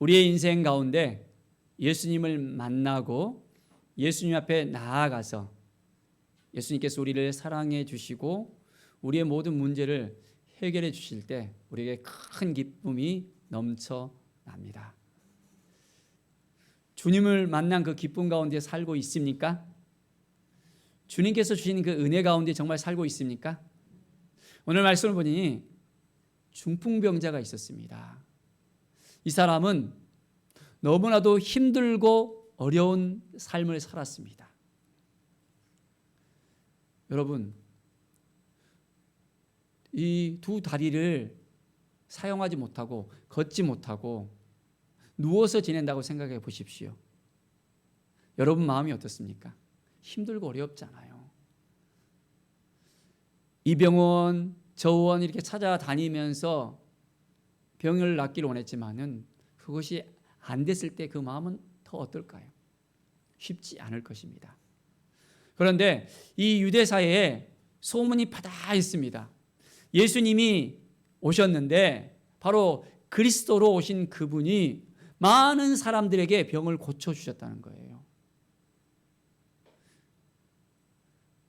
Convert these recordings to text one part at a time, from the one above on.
우리의 인생 가운데 예수님을 만나고 예수님 앞에 나아가서 예수님께서 우리를 사랑해 주시고 우리의 모든 문제를 해결해 주실 때 우리에게 큰 기쁨이 넘쳐납니다. 주님을 만난 그 기쁨 가운데 살고 있습니까? 주님께서 주신 그 은혜 가운데 정말 살고 있습니까? 오늘 말씀을 보니 중풍병자가 있었습니다. 이 사람은 너무나도 힘들고 어려운 삶을 살았습니다. 여러분, 이 두 다리를 사용하지 못하고 걷지 못하고 누워서 지낸다고 생각해 보십시오. 여러분 마음이 어떻습니까? 힘들고 어렵잖아요. 이 병원, 저 원 이렇게 찾아다니면서 병을 낫기를 원했지만은 그것이 안 됐을 때 그 마음은 더 어떨까요? 쉽지 않을 것입니다. 그런데 이 유대 사회에 소문이 파다 있습니다. 예수님이 오셨는데 바로 그리스도로 오신 그분이 많은 사람들에게 병을 고쳐주셨다는 거예요.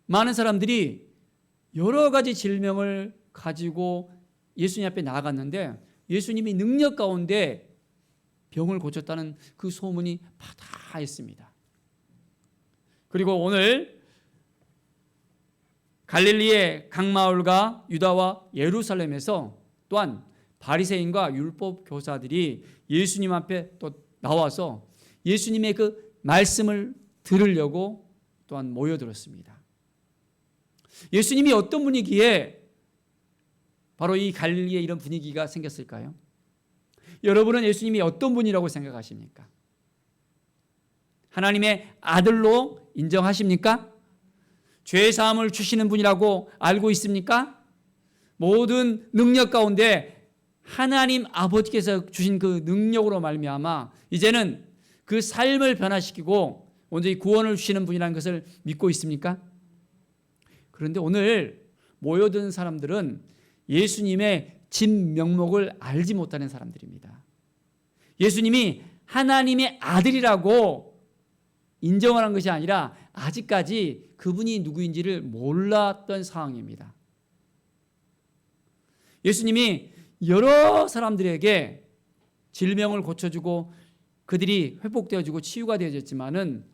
많은 사람들이 여러 가지 질병을 가지고 예수님 앞에 나아갔는데 예수님이 능력 가운데 병을 고쳤다는 그 소문이 파다했습니다. 그리고 오늘 갈릴리의 각 마을과 유다와 예루살렘에서 또한 바리새인과 율법 교사들이 예수님 앞에 또 나와서 예수님의 그 말씀을 들으려고 또한 모여들었습니다. 예수님이 어떤 분위기에 바로 이 갈릴리에 이런 분위기가 생겼을까요? 여러분은 예수님이 어떤 분이라고 생각하십니까? 하나님의 아들로 인정하십니까? 죄 사함을 주시는 분이라고 알고 있습니까? 모든 능력 가운데 하나님 아버지께서 주신 그 능력으로 말미암아 이제는 그 삶을 변화시키고 온전히 구원을 주시는 분이라는 것을 믿고 있습니까? 그런데 오늘 모여든 사람들은 예수님의 진명목을 알지 못하는 사람들입니다. 예수님이 하나님의 아들이라고 인정하는 것이 아니라 아직까지 그분이 누구인지를 몰랐던 상황입니다. 예수님이 여러 사람들에게 질병을 고쳐주고 그들이 회복되어지고 치유가 되어졌지만은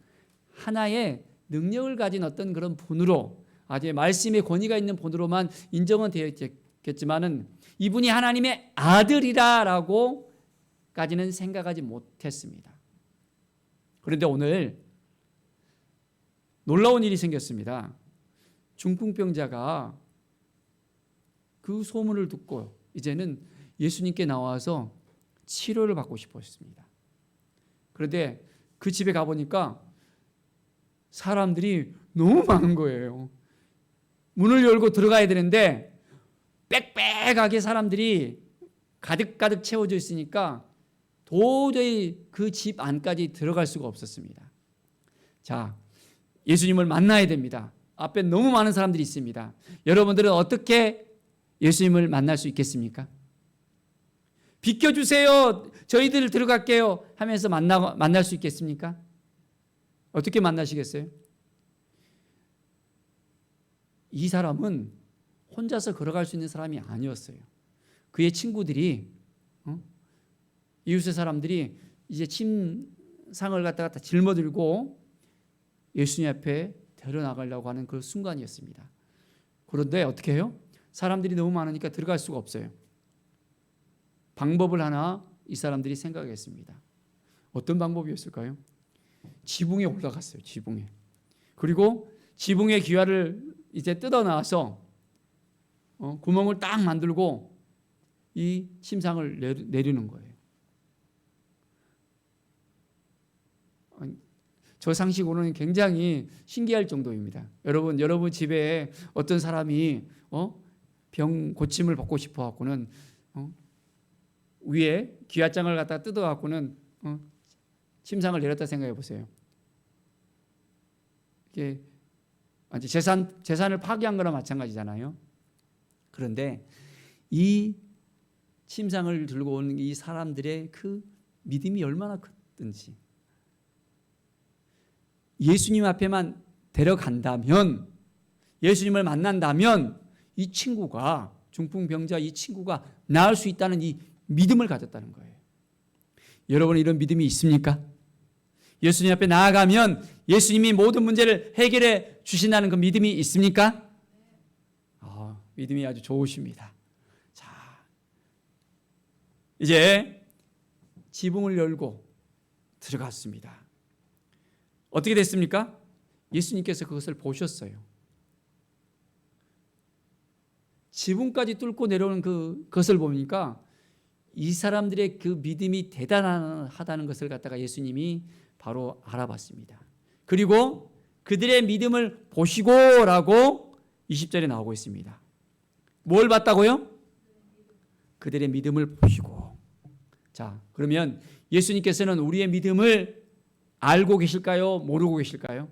하나의 능력을 가진 어떤 그런 분으로 아주 말씀의 권위가 있는 분으로만 인정은 되었겠지만은 이분이 하나님의 아들이다라고까지는 생각하지 못했습니다. 그런데 오늘 놀라운 일이 생겼습니다. 중풍병자가 그 소문을 듣고 이제는 예수님께 나와서 치료를 받고 싶었습니다. 그런데 그 집에 가보니까 사람들이 너무 많은 거예요. 문을 열고 들어가야 되는데 빽빽하게 사람들이 가득가득 채워져 있으니까 도저히 그 집 안까지 들어갈 수가 없었습니다. 자, 예수님을 만나야 됩니다. 앞에 너무 많은 사람들이 있습니다. 여러분들은 어떻게 예수님을 만날 수 있겠습니까? 비켜주세요. 저희들 들어갈게요 하면서 만날 수 있겠습니까? 어떻게 만나시겠어요? 이 사람은 혼자서 걸어갈 수 있는 사람이 아니었어요. 그의 친구들이 이웃의 사람들이 이제 침상을 갖다가 다 짊어들고 예수님 앞에 데려나가려고 하는 그 순간이었습니다. 그런데 어떻게 해요? 사람들이 너무 많으니까 들어갈 수가 없어요. 방법을 하나 이 사람들이 생각했습니다. 어떤 방법이었을까요? 지붕에 올라갔어요. 지붕에. 그리고 지붕의 기와를 이제 뜯어놔서 구멍을 딱 만들고 이 침상을 내리는 거예요. 저 상식으로는 굉장히 신기할 정도입니다. 여러분 집에 어떤 사람이 병 고침을 받고 싶어 갖고는 위에 기와장을 갖다 뜯어 갖고는 침상을 내렸다 생각해 보세요. 이게 재산을 파괴한 거나 마찬가지잖아요. 그런데 이 침상을 들고 오는 이 사람들의 그 믿음이 얼마나 컸든지 예수님 앞에만 데려간다면, 예수님을 만난다면 이 친구가, 중풍병자 이 친구가 나을 수 있다는 이 믿음을 가졌다는 거예요. 여러분 이런 믿음이 있습니까? 예수님 앞에 나아가면 예수님이 모든 문제를 해결해 주신다는 그 믿음이 있습니까? 믿음이 아주 좋으십니다. 자, 이제 지붕을 열고 들어갔습니다. 어떻게 됐습니까? 예수님께서 그것을 보셨어요. 지붕까지 뚫고 내려오는 그것을 보니까 이 사람들의 그 믿음이 대단하다는 것을 갖다가 예수님이 바로 알아봤습니다. 그리고 그들의 믿음을 보시고라고 20절에 나오고 있습니다. 뭘 봤다고요? 그들의 믿음을 보시고. 자, 그러면 예수님께서는 우리의 믿음을 알고 계실까요? 모르고 계실까요?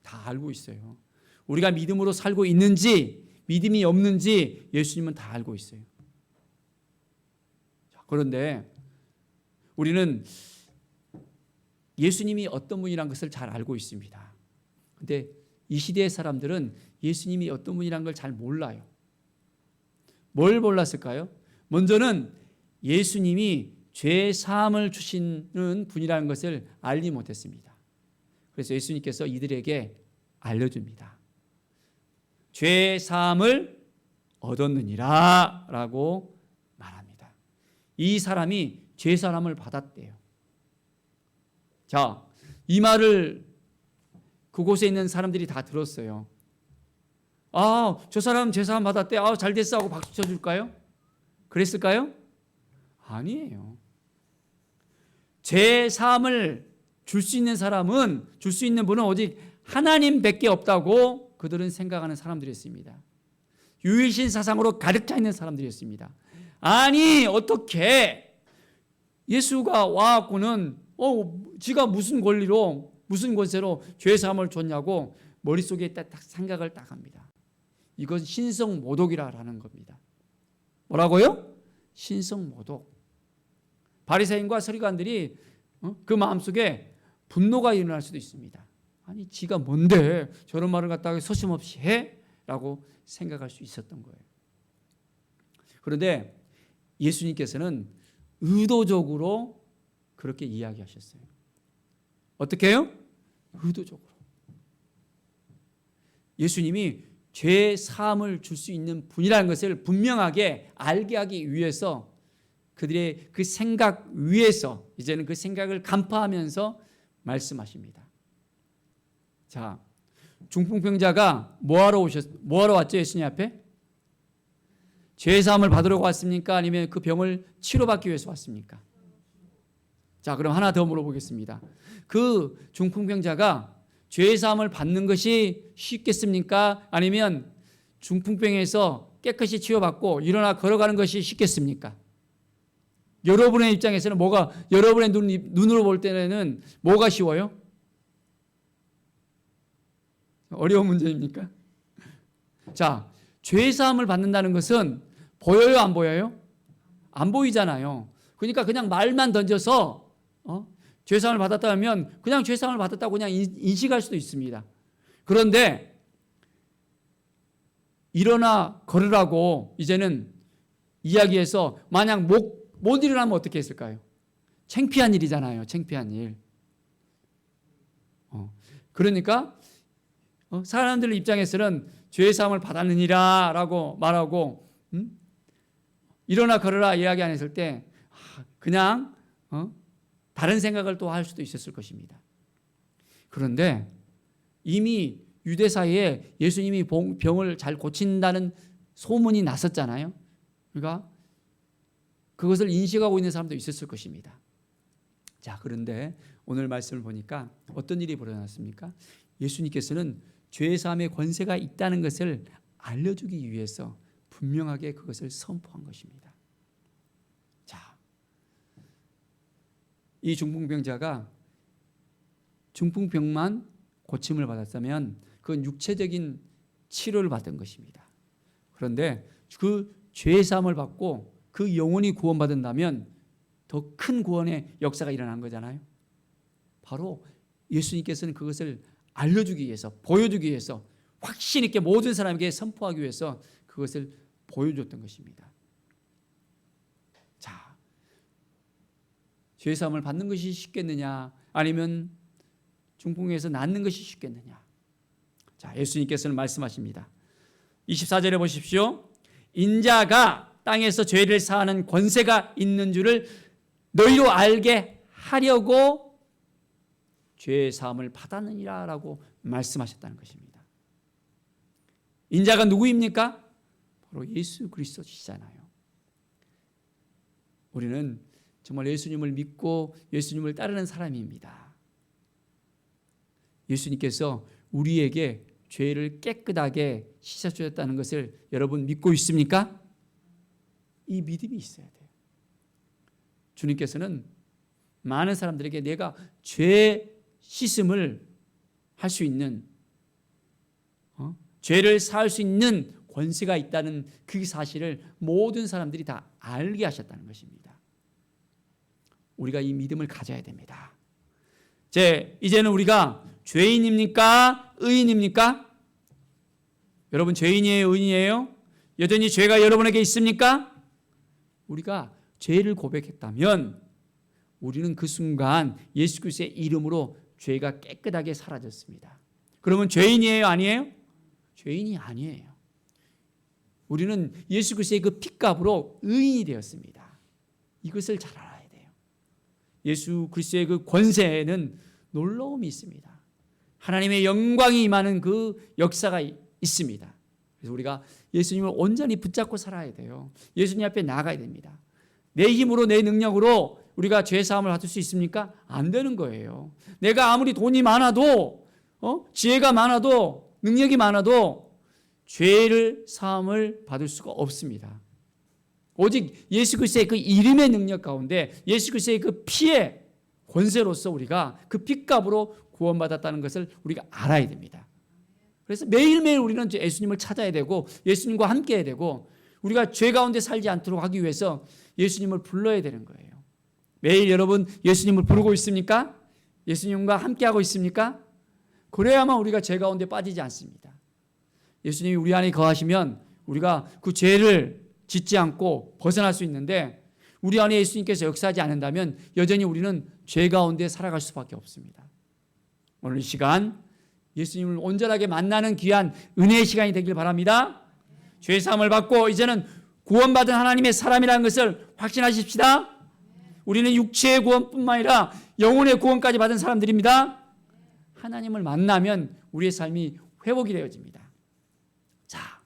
다 알고 있어요. 우리가 믿음으로 살고 있는지 믿음이 없는지 예수님은 다 알고 있어요. 그런데 우리는 예수님이 어떤 분이라는 것을 잘 알고 있습니다. 그런데 이 시대의 사람들은 예수님이 어떤 분이라는 걸 잘 몰라요. 뭘 몰랐을까요? 먼저는 예수님이 죄 사함을 주시는 분이라는 것을 알지 못했습니다. 그래서 예수님께서 이들에게 알려줍니다. 죄 사함을 얻었느니라 라고 말합니다. 이 사람이 죄 사함을 받았대요. 자, 이 말을 그곳에 있는 사람들이 다 들었어요. 저 사람 죄 사함 받았대. 잘 됐어 하고 박수 쳐줄까요? 그랬을까요? 아니에요. 죄 사함을 줄 수 있는 사람은, 줄 수 있는 분은 오직 하나님밖에 없다고 그들은 생각하는 사람들이었습니다. 유일신 사상으로 가득 차 있는 사람들이었습니다. 아니 어떻게 예수가 와갖고는 지가 무슨 권리로, 무슨 권세로 죄 사함을 줬냐고 머릿속에 딱 생각을 딱 합니다. 이건 신성모독이라는 겁니다. 뭐라고요? 신성모독. 바리새인과 서기관들이 그 마음속에 분노가 일어날 수도 있습니다. 아니 지가 뭔데 저런 말을 갖다가 서슴없이 해? 라고 생각할 수 있었던 거예요. 그런데 예수님께서는 의도적으로 그렇게 이야기하셨어요. 어떻게 해요? 의도적으로. 예수님이 죄 사함을 줄 수 있는 분이라는 것을 분명하게 알게 하기 위해서 그들의 그 생각 위에서 이제는 그 생각을 간파하면서 말씀하십니다. 자, 중풍병자가 뭐하러 왔죠? 예수님 앞에? 죄 사함을 받으러 왔습니까? 아니면 그 병을 치료받기 위해서 왔습니까? 자, 그럼 하나 더 물어보겠습니다. 그 중풍병자가 죄 사함을 받는 것이 쉽겠습니까? 아니면 중풍병에서 깨끗이 치료받고 일어나 걸어가는 것이 쉽겠습니까? 여러분의 입장에서는 여러분의 눈으로 볼 때는 뭐가 쉬워요? 어려운 문제입니까? 자, 죄 사함을 받는다는 것은 보여요, 안 보여요? 안 보이잖아요. 그러니까 그냥 말만 던져서 죄 사함을 받았다 하면 그냥 죄 사함을 받았다고 그냥 인식할 수도 있습니다. 그런데 일어나 걸으라고 이제는 이야기해서 만약 못 일어나면 어떻게 했을까요? 창피한 일이잖아요. 창피한 일. 그러니까 사람들 입장에서는 죄 사함을 받았느니라 라고 말하고 일어나 걸어라 이야기 안 했을 때 그냥 다른 생각을 또 할 수도 있었을 것입니다. 그런데 이미 유대 사이에 예수님이 병을 잘 고친다는 소문이 났었잖아요. 그러니까 그것을 인식하고 있는 사람도 있었을 것입니다. 자, 그런데 오늘 말씀을 보니까 어떤 일이 벌어졌습니까? 예수님께서는 죄 사함의 권세가 있다는 것을 알려주기 위해서 분명하게 그것을 선포한 것입니다. 자, 이 중풍병자가 중풍병만 고침을 받았다면 그건 육체적인 치료를 받은 것입니다. 그런데 그 죄 사함을 받고 그 영혼이 구원받는다면 더 큰 구원의 역사가 일어난 거잖아요. 바로 예수님께서는 그것을 알려주기 위해서, 보여주기 위해서, 확신 있게 모든 사람에게 선포하기 위해서 그것을 보여줬던 것입니다. 자, 죄사함을 받는 것이 쉽겠느냐, 아니면 중풍에서 낫는 것이 쉽겠느냐. 자, 예수님께서는 말씀하십니다. 24절에 보십시오. 인자가 땅에서 죄를 사하는 권세가 있는 줄을 너희로 알게 하려고 죄의 사함을 받았느니라 라고 말씀하셨다는 것입니다. 인자가 누구입니까? 바로 예수 그리스도시잖아요. 우리는 정말 예수님을 믿고 예수님을 따르는 사람입니다. 예수님께서 우리에게 죄를 깨끗하게 씻어주셨다는 것을 여러분 믿고 있습니까? 이 믿음이 있어야 돼요. 주님께서는 많은 사람들에게 내가 죄 씻음을 할 수 있는, 죄를 사할 수 있는 권세가 있다는 그 사실을 모든 사람들이 다 알게 하셨다는 것입니다. 우리가 이 믿음을 가져야 됩니다. 이제는 우리가 죄인입니까? 의인입니까? 여러분 죄인이에요? 의인이에요? 여전히 죄가 여러분에게 있습니까? 우리가 죄를 고백했다면 우리는 그 순간 예수 그리스도의 이름으로 죄가 깨끗하게 사라졌습니다. 그러면 죄인이에요? 아니에요? 죄인이 아니에요. 우리는 예수 그리스도의 그 핏값으로 의인이 되었습니다. 이것을 잘 알아야 돼요. 예수 그리스도의 그 권세에는 놀라움이 있습니다. 하나님의 영광이 임하는 그 역사가 있습니다. 그래서 우리가 예수님을 온전히 붙잡고 살아야 돼요. 예수님 앞에 나가야 됩니다. 내 힘으로, 내 능력으로 우리가 죄 사함을 받을 수 있습니까? 안 되는 거예요. 내가 아무리 돈이 많아도, 지혜가 많아도, 능력이 많아도 죄를 사함을 받을 수가 없습니다. 오직 예수 그리스도의 그 이름의 능력 가운데 예수 그리스도의 그 피의 권세로서 우리가 그 핏값으로 구원받았다는 것을 우리가 알아야 됩니다. 그래서 매일매일 우리는 예수님을 찾아야 되고 예수님과 함께 해야 되고 우리가 죄 가운데 살지 않도록 하기 위해서 예수님을 불러야 되는 거예요. 매일 여러분 예수님을 부르고 있습니까? 예수님과 함께하고 있습니까? 그래야만 우리가 죄 가운데 빠지지 않습니다. 예수님이 우리 안에 거하시면 우리가 그 죄를 짓지 않고 벗어날 수 있는데 우리 안에 예수님께서 역사하지 않는다면 여전히 우리는 죄 가운데 살아갈 수밖에 없습니다. 오늘 이 시간 예수님을 온전하게 만나는 귀한 은혜의 시간이 되길 바랍니다. 죄 사함을 받고 이제는 구원받은 하나님의 사람이라는 것을 확신하십시다. 우리는 육체의 구원뿐만 아니라 영혼의 구원까지 받은 사람들입니다. 하나님을 만나면 우리의 삶이 회복이 되어집니다. 자,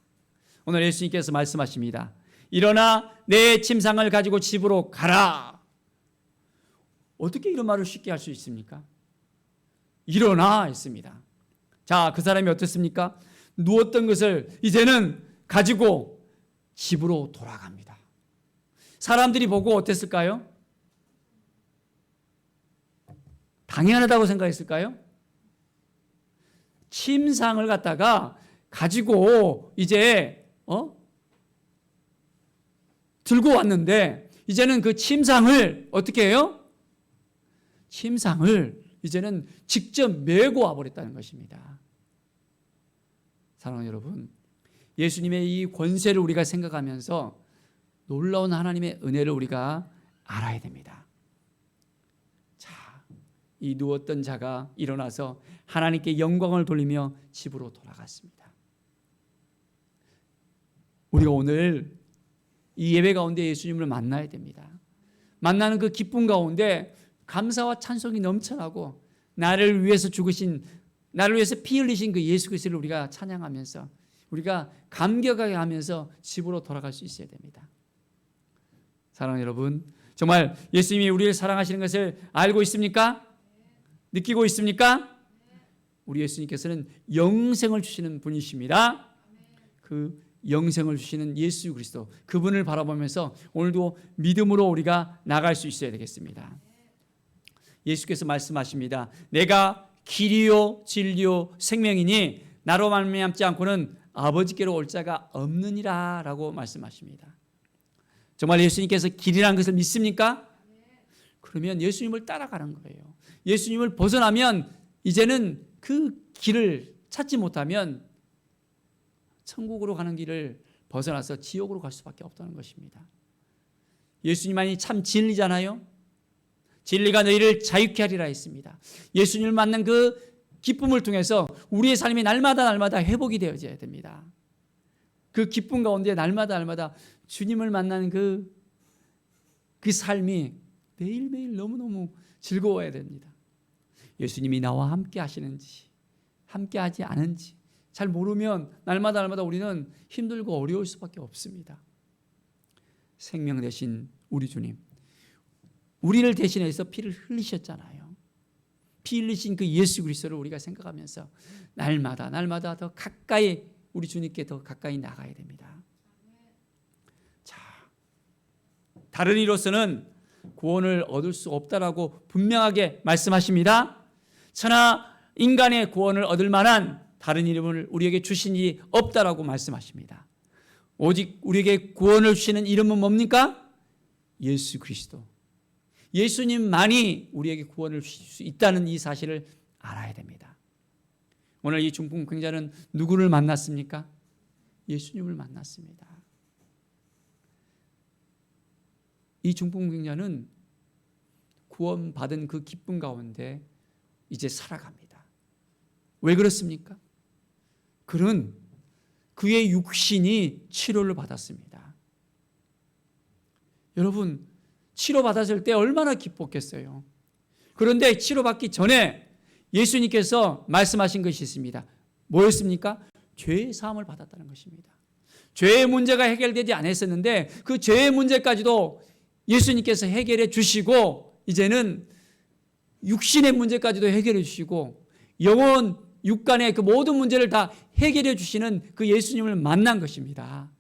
오늘 예수님께서 말씀하십니다. 일어나 내 침상을 가지고 집으로 가라. 어떻게 이런 말을 쉽게 할 수 있습니까? 일어나 했습니다. 자, 그 사람이 어떻습니까? 누웠던 것을 이제는 가지고 집으로 돌아갑니다. 사람들이 보고 어땠을까요? 당연하다고 생각했을까요? 침상을 갖다가 가지고 이제 들고 왔는데 이제는 그 침상을 어떻게 해요? 침상을 이제는 직접 메고 와버렸다는 것입니다. 사랑하는 여러분, 예수님의 이 권세를 우리가 생각하면서 놀라운 하나님의 은혜를 우리가 알아야 됩니다. 자, 이 누웠던 자가 일어나서 하나님께 영광을 돌리며 집으로 돌아갔습니다. 우리가 오늘 이 예배 가운데 예수님을 만나야 됩니다. 만나는 그 기쁨 가운데 감사와 찬송이 넘쳐나고 나를 위해서 죽으신, 나를 위해서 피 흘리신 그 예수 그리스도를 우리가 찬양하면서 우리가 감격하게 하면서 집으로 돌아갈 수 있어야 됩니다. 사랑하는 여러분, 정말 예수님이 우리를 사랑하시는 것을 알고 있습니까? 느끼고 있습니까? 우리 예수님께서는 영생을 주시는 분이십니다. 그 영생을 주시는 예수 그리스도, 그분을 바라보면서 오늘도 믿음으로 우리가 나갈 수 있어야 되겠습니다. 예수께서 말씀하십니다. 내가 길이요 진리요 생명이니 나로 말미암지 않고는 아버지께로 올 자가 없느니라 라고 말씀하십니다. 정말 예수님께서 길이라는 것을 믿습니까? 그러면 예수님을 따라가는 거예요. 예수님을 벗어나면 이제는 그 길을 찾지 못하면 천국으로 가는 길을 벗어나서 지옥으로 갈 수밖에 없다는 것입니다. 예수님만이 참 진리잖아요. 진리가 너희를 자유케 하리라 했습니다. 예수님을 만난 그 기쁨을 통해서 우리의 삶이 날마다 회복이 되어져야 됩니다. 그 기쁨 가운데 날마다 주님을 만나는 그 삶이 매일매일 너무너무 즐거워야 됩니다. 예수님이 나와 함께 하시는지 함께 하지 않은지 잘 모르면 날마다 우리는 힘들고 어려울 수밖에 없습니다. 생명 되신 우리 주님, 우리를 대신해서 피를 흘리셨잖아요. 피 흘리신 그 예수 그리스도를 우리가 생각하면서 날마다 더 가까이 우리 주님께 더 가까이 나가야 됩니다. 자, 다른 이로서는 구원을 얻을 수 없다라고 분명하게 말씀하십니다. 천하 인간의 구원을 얻을 만한 다른 이름을 우리에게 주신 이 없다라고 말씀하십니다. 오직 우리에게 구원을 주시는 이름은 뭡니까? 예수 그리스도. 예수님만이 우리에게 구원을 주실 수 있다는 이 사실을 알아야 됩니다. 오늘 이 중풍병자는 누구를 만났습니까? 예수님을 만났습니다. 이 중풍병자는 구원받은 그 기쁨 가운데 이제 살아갑니다. 왜 그렇습니까? 그는 그의 육신이 치료를 받았습니다. 여러분, 치료받았을 때 얼마나 기뻤겠어요. 그런데 치료받기 전에 예수님께서 말씀하신 것이 있습니다. 뭐였습니까? 죄의 사함을 받았다는 것입니다. 죄의 문제가 해결되지 않았었는데 그 죄의 문제까지도 예수님께서 해결해 주시고 이제는 육신의 문제까지도 해결해 주시고 영혼, 육간의 그 모든 문제를 다 해결해 주시는 그 예수님을 만난 것입니다.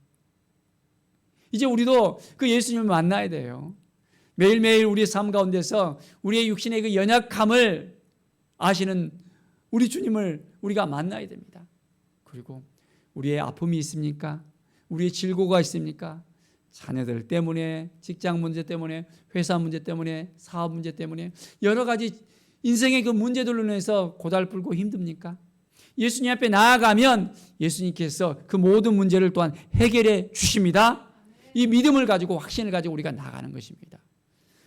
이제 우리도 그 예수님을 만나야 돼요. 매일매일 우리의 삶 가운데서 우리의 육신의 그 연약함을 아시는 우리 주님을 우리가 만나야 됩니다. 그리고 우리의 아픔이 있습니까? 우리의 질고가 있습니까? 자녀들 때문에, 직장 문제 때문에, 회사 문제 때문에, 사업 문제 때문에 여러 가지 인생의 그 문제들로 인해서 고달프고 힘듭니까? 예수님 앞에 나아가면 예수님께서 그 모든 문제를 또한 해결해 주십니다. 이 믿음을 가지고 확신을 가지고 우리가 나가는 것입니다.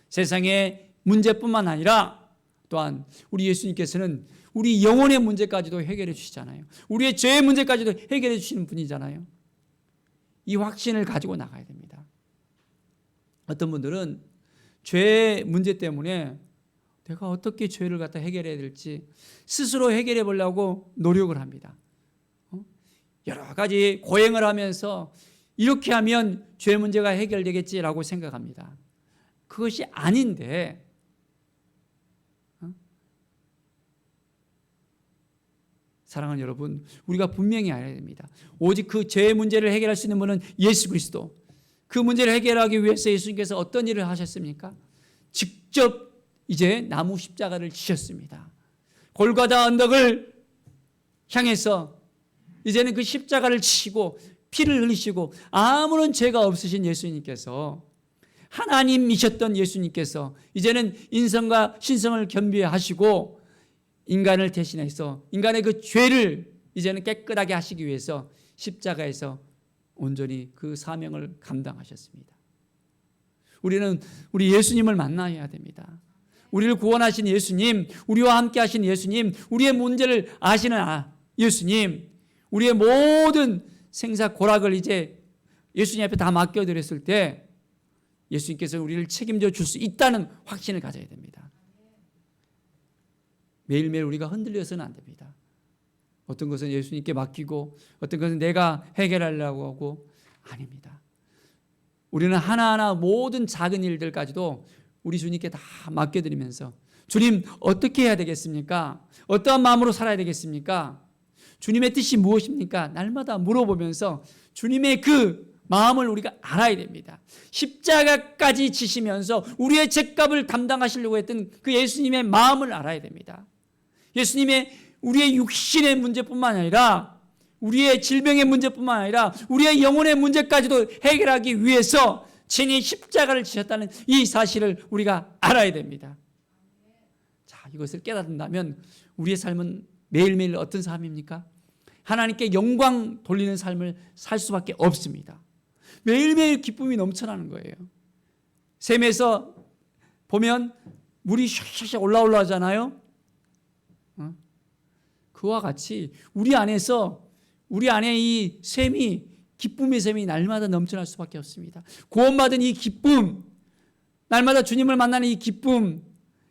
세상의 문제뿐만 아니라 또한 우리 예수님께서는 우리 영혼의 문제까지도 해결해 주시잖아요. 우리의 죄의 문제까지도 해결해 주시는 분이잖아요. 이 확신을 가지고 나가야 됩니다. 어떤 분들은 죄의 문제 때문에 내가 어떻게 죄를 갖다 해결해야 될지 스스로 해결해 보려고 노력을 합니다. 여러 가지 고행을 하면서 이렇게 하면 죄 문제가 해결되겠지라고 생각합니다. 그것이 아닌데 사랑하는 여러분, 우리가 분명히 알아야 됩니다. 오직 그 죄의 문제를 해결할 수 있는 분은 예수 그리스도. 그 문제를 해결하기 위해서 예수님께서 어떤 일을 하셨습니까? 직접 이제 나무 십자가를 지셨습니다. 골고다 언덕을 향해서 이제는 그 십자가를 치시고 피를 흘리시고 아무런 죄가 없으신 예수님께서, 하나님이셨던 예수님께서 이제는 인성과 신성을 겸비하시고 인간을 대신해서 인간의 그 죄를 이제는 깨끗하게 하시기 위해서 십자가에서 온전히 그 사명을 감당하셨습니다. 우리는 우리 예수님을 만나야 됩니다. 우리를 구원하신 예수님, 우리와 함께 하신 예수님, 우리의 문제를 아시는 예수님, 우리의 모든 생사고락을 이제 예수님 앞에 다 맡겨드렸을 때 예수님께서 우리를 책임져 줄 수 있다는 확신을 가져야 됩니다. 매일매일 우리가 흔들려서는 안 됩니다. 어떤 것은 예수님께 맡기고 어떤 것은 내가 해결하려고 하고 아닙니다. 우리는 하나하나 모든 작은 일들까지도 우리 주님께 다 맡겨드리면서 주님 어떻게 해야 되겠습니까? 어떠한 마음으로 살아야 되겠습니까? 주님의 뜻이 무엇입니까? 날마다 물어보면서 주님의 그 마음을 우리가 알아야 됩니다. 십자가까지 지시면서 우리의 죄값을 담당하시려고 했던 그 예수님의 마음을 알아야 됩니다. 예수님의 우리의 육신의 문제뿐만 아니라 우리의 질병의 문제뿐만 아니라 우리의 영혼의 문제까지도 해결하기 위해서 친히 십자가를 지셨다는 이 사실을 우리가 알아야 됩니다. 자, 이것을 깨닫는다면 우리의 삶은 매일매일 어떤 삶입니까? 하나님께 영광 돌리는 삶을 살 수밖에 없습니다. 매일매일 기쁨이 넘쳐나는 거예요. 샘에서 보면 물이 샥샥샥 올라오잖아요. 그와 같이 우리 안에 이 샘이, 기쁨의 샘이 날마다 넘쳐날 수밖에 없습니다. 구원받은 이 기쁨, 날마다 주님을 만나는 이 기쁨,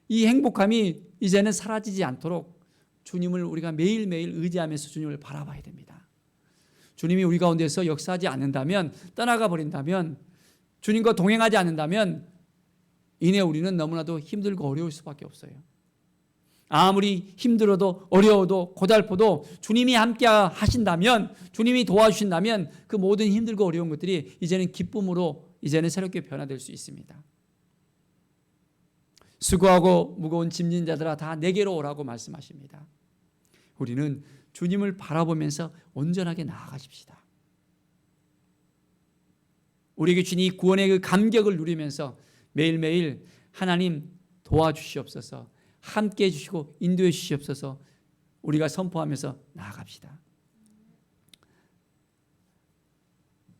이 행복함이 이제는 사라지지 않도록 주님을 우리가 매일매일 의지하면서 주님을 바라봐야 됩니다. 주님이 우리 가운데서 역사하지 않는다면, 떠나가 버린다면, 주님과 동행하지 않는다면 이내 우리는 너무나도 힘들고 어려울 수밖에 없어요. 아무리 힘들어도 어려워도 고달퍼도 주님이 함께 하신다면, 주님이 도와주신다면 그 모든 힘들고 어려운 것들이 이제는 기쁨으로 이제는 새롭게 변화될 수 있습니다. 수고하고 무거운 짐진 자들아 다 내게로 오라고 말씀하십니다. 우리는 주님을 바라보면서 온전하게 나아가십시다. 우리에게 주신 이 구원의 그 감격을 누리면서 매일매일 하나님 도와주시옵소서, 함께 해주시고 인도해 주시옵소서 우리가 선포하면서 나아갑시다.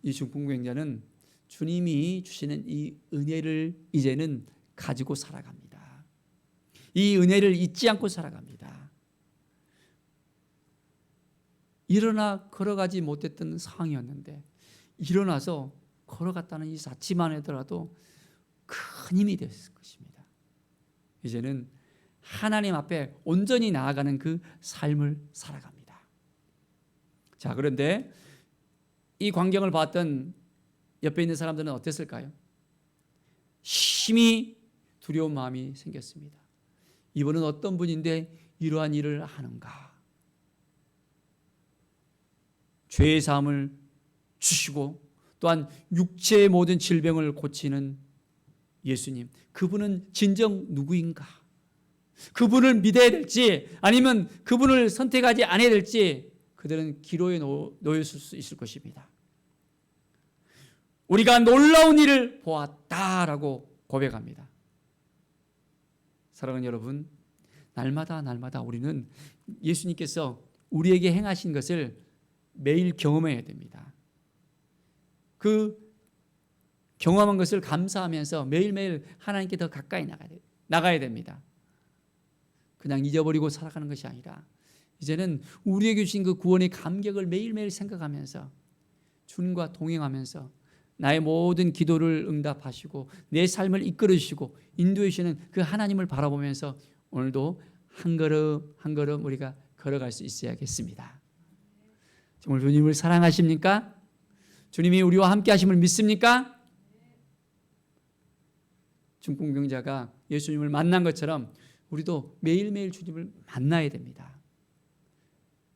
이 중풍병자는 주님이 주시는 이 은혜를 이제는 가지고 살아갑니다. 이 은혜를 잊지 않고 살아갑니다. 일어나 걸어가지 못했던 상황이었는데 일어나서 걸어갔다는 이 자체만 하더라도 큰 힘이 됐을 것입니다. 이제는 하나님 앞에 온전히 나아가는 그 삶을 살아갑니다. 자, 그런데 이 광경을 봤던 옆에 있는 사람들은 어땠을까요? 심히 두려운 마음이 생겼습니다. 이분은 어떤 분인데 이러한 일을 하는가? 죄의 사함을 주시고 또한 육체의 모든 질병을 고치는 예수님, 그분은 진정 누구인가? 그분을 믿어야 될지 아니면 그분을 선택하지 않아야 될지 그들은 기로에 놓였을 수 있을 것입니다. 우리가 놀라운 일을 보았다라고 고백합니다. 사랑하는 여러분, 날마다 우리는 예수님께서 우리에게 행하신 것을 매일 경험해야 됩니다. 그 경험한 것을 감사하면서 매일매일 하나님께 더 가까이 나가야 됩니다. 그냥 잊어버리고 살아가는 것이 아니라 이제는 우리에게 주신 그 구원의 감격을 매일매일 생각하면서 주님과 동행하면서 나의 모든 기도를 응답하시고 내 삶을 이끌어 주시고 인도해 주시는 그 하나님을 바라보면서 오늘도 한 걸음 한 걸음 우리가 걸어갈 수 있어야겠습니다. 정말 주님을 사랑하십니까? 주님이 우리와 함께 하심을 믿습니까? 중풍병자가 예수님을 만난 것처럼 우리도 매일매일 주님을 만나야 됩니다.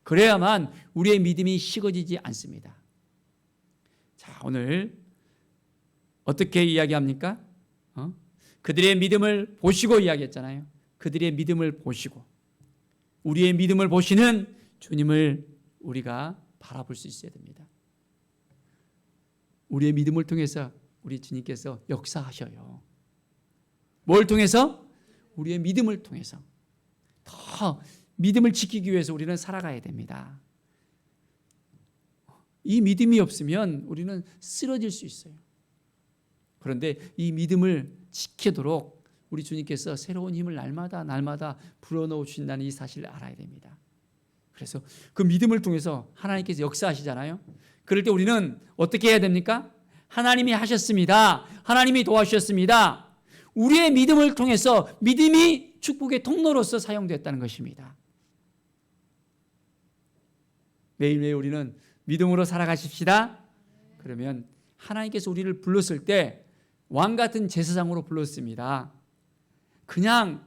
그래야만 우리의 믿음이 식어지지 않습니다. 자, 오늘 어떻게 이야기합니까? 그들의 믿음을 보시고 이야기했잖아요. 그들의 믿음을 보시고 우리의 믿음을 보시는 주님을 우리가 바라볼 수 있어야 됩니다. 우리의 믿음을 통해서 우리 주님께서 역사하셔요. 뭘 통해서? 우리의 믿음을 통해서. 더 믿음을 지키기 위해서 우리는 살아가야 됩니다. 이 믿음이 없으면 우리는 쓰러질 수 있어요. 그런데 이 믿음을 지키도록 우리 주님께서 새로운 힘을 날마다 불어넣어 주신다는 이 사실을 알아야 됩니다. 그래서 그 믿음을 통해서 하나님께서 역사하시잖아요. 그럴 때 우리는 어떻게 해야 됩니까? 하나님이 하셨습니다. 하나님이 도와주셨습니다. 우리의 믿음을 통해서 믿음이 축복의 통로로서 사용됐다는 것입니다. 매일매일 우리는 믿음으로 살아가십시다. 그러면 하나님께서 우리를 불렀을 때 왕같은 제사장으로 불렀습니다. 그냥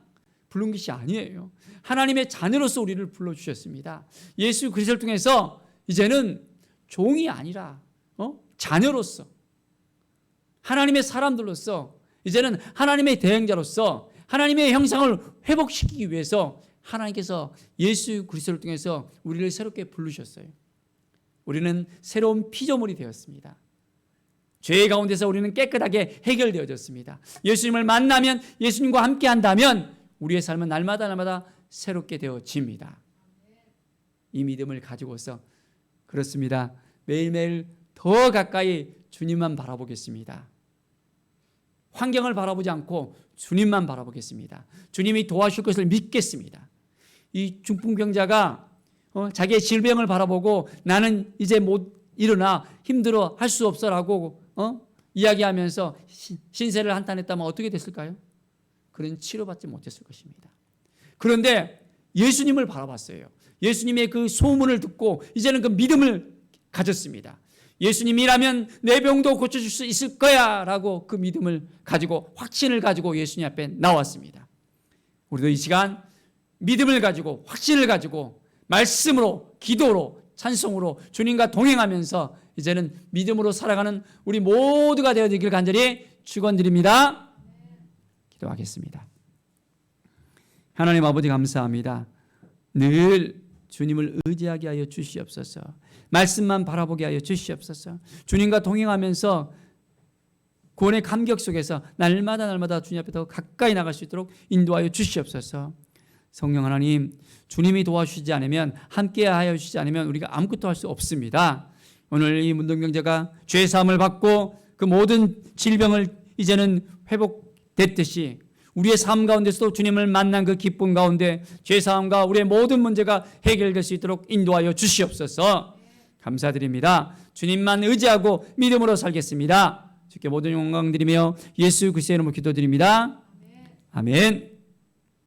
부른 것이 아니에요. 하나님의 자녀로서 우리를 불러주셨습니다. 예수 그리스도를 통해서 이제는 종이 아니라 자녀로서 하나님의 사람들로서 이제는 하나님의 대행자로서 하나님의 형상을 회복시키기 위해서 하나님께서 예수 그리스도를 통해서 우리를 새롭게 부르셨어요. 우리는 새로운 피조물이 되었습니다. 죄 가운데서 우리는 깨끗하게 해결되어졌습니다. 예수님을 만나면, 예수님과 함께 한다면 우리의 삶은 날마다 새롭게 되어집니다. 이 믿음을 가지고서 그렇습니다. 매일매일 더 가까이 주님만 바라보겠습니다. 환경을 바라보지 않고 주님만 바라보겠습니다. 주님이 도와주실 것을 믿겠습니다. 이 중풍병자가 자기의 질병을 바라보고 나는 이제 못 일어나, 힘들어, 할 수 없어라고 이야기하면서 신세를 한탄했다면 어떻게 됐을까요? 그는 치료받지 못했을 것입니다. 그런데 예수님을 바라봤어요. 예수님의 그 소문을 듣고 이제는 그 믿음을 가졌습니다. 예수님이라면 내 병도 고쳐줄 수 있을 거야 라고 그 믿음을 가지고, 확신을 가지고 예수님 앞에 나왔습니다. 우리도 이 시간 믿음을 가지고, 확신을 가지고 말씀으로, 기도로, 찬송으로 주님과 동행하면서 이제는 믿음으로 살아가는 우리 모두가 되어지길 간절히 축원드립니다. 기도하겠습니다. 하나님 아버지 감사합니다. 늘 주님을 의지하게 하여 주시옵소서. 말씀만 바라보게 하여 주시옵소서. 주님과 동행하면서 구원의 감격 속에서 날마다 주님 앞에 더 가까이 나갈 수 있도록 인도하여 주시옵소서. 성령 하나님, 주님이 도와주시지 않으면, 함께 하여 주시지 않으면 우리가 아무것도 할 수 없습니다. 오늘 이 문둥병자가 죄 사함을 받고 그 모든 질병을 이제는 회복됐듯이 우리의 삶 가운데서도 주님을 만난 그 기쁨 가운데 죄 사함과 우리의 모든 문제가 해결될 수 있도록 인도하여 주시옵소서. 감사드립니다. 주님만 의지하고 믿음으로 살겠습니다. 주께 모든 영광 드리며 예수 그리스도의 이름으로 기도드립니다. 아멘.